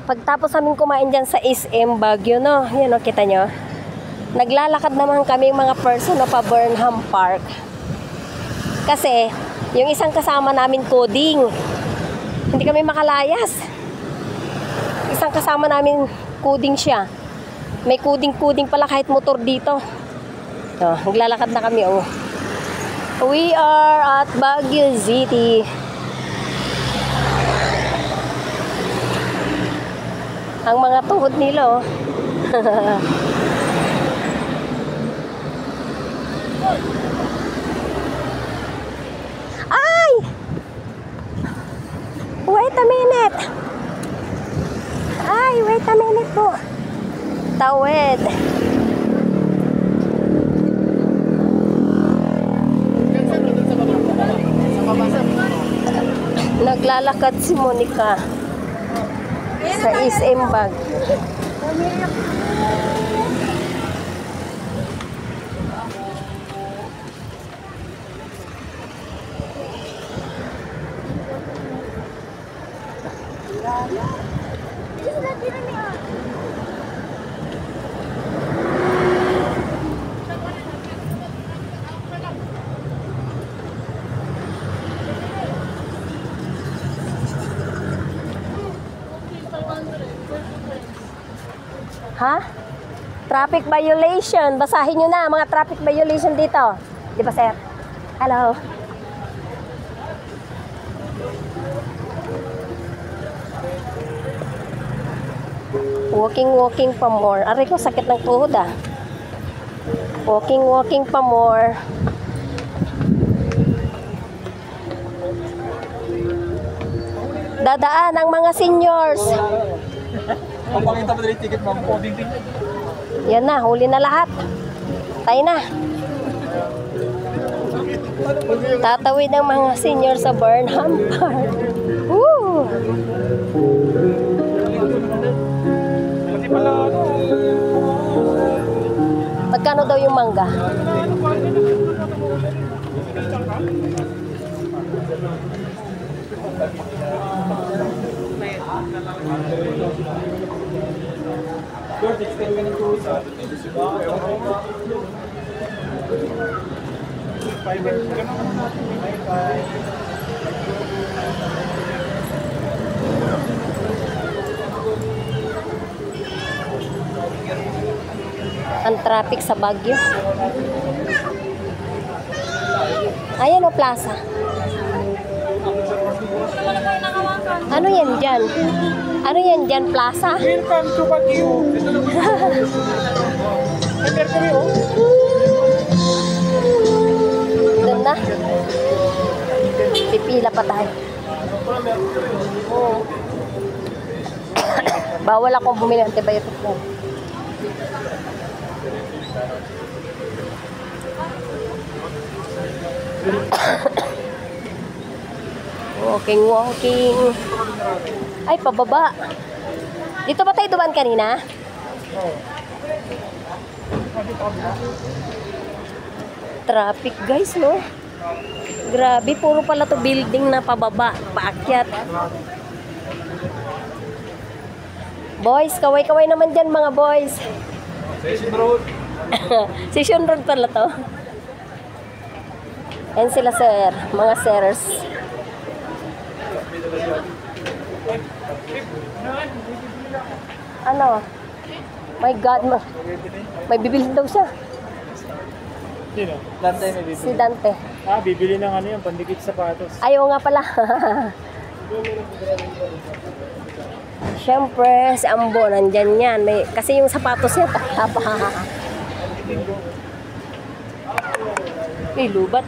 Pagtapos namin kumain dyan sa SM Baguio, no? Yan o, kita nyo. Naglalakad naman kami mga person na pa Burnham Park. Kasi, yung isang kasama namin coding. Hindi kami makalayas. Isang kasama namin coding siya. May coding pala kahit motor dito. So, naglalakad na kami, oh. We are at Baguio City. Ang mga tuhod nila, oh. Ay! Wait a minute. Ay, wait a minute po. Tawid. Naglalakad si Monica sa SM Baguio. Ha? Traffic violation. Basahin nyo na mga traffic violation dito. Di ba, sir? Hello. Walking pa more. Aray ko, sakit ng tuhod ah. Walking pa more. Dadaan ang mga seniors. Papakita mo dali ticket mo. Yan na, huli na lahat. Tayo na. Tatawid ang mga senior sa Burnham Park. Woo! Magkano daw yung mangga? Ang traffic sa Baguio. Ayan o, plaza. Ano yan dyan? Ano yan dyan, plaza? Welcome to Baguio. Ay, Mercury, oh. Doon na. Pipila pa tayo. Bawal akong bumili ng antibiotic ko. Walking. Ay, pababa. Dito ba tayo dumaan kanina? Traffic, guys, no? Grabe, puro pala to building na pababa, paakyat. Boys, kaway-kaway naman dyan, mga boys. Station Road. Station Road pala to. Yan sila, sir. Mga sirs. Ano? My God, may bibili daw siya. Sino? Dante may bibili. Si Dante. Ah, bibili ng ano yan, pandikit sapatos. Ayaw nga pala. Siyempre, si Ambo, nandyan yan. Kasi yung sapatos niya, lubat.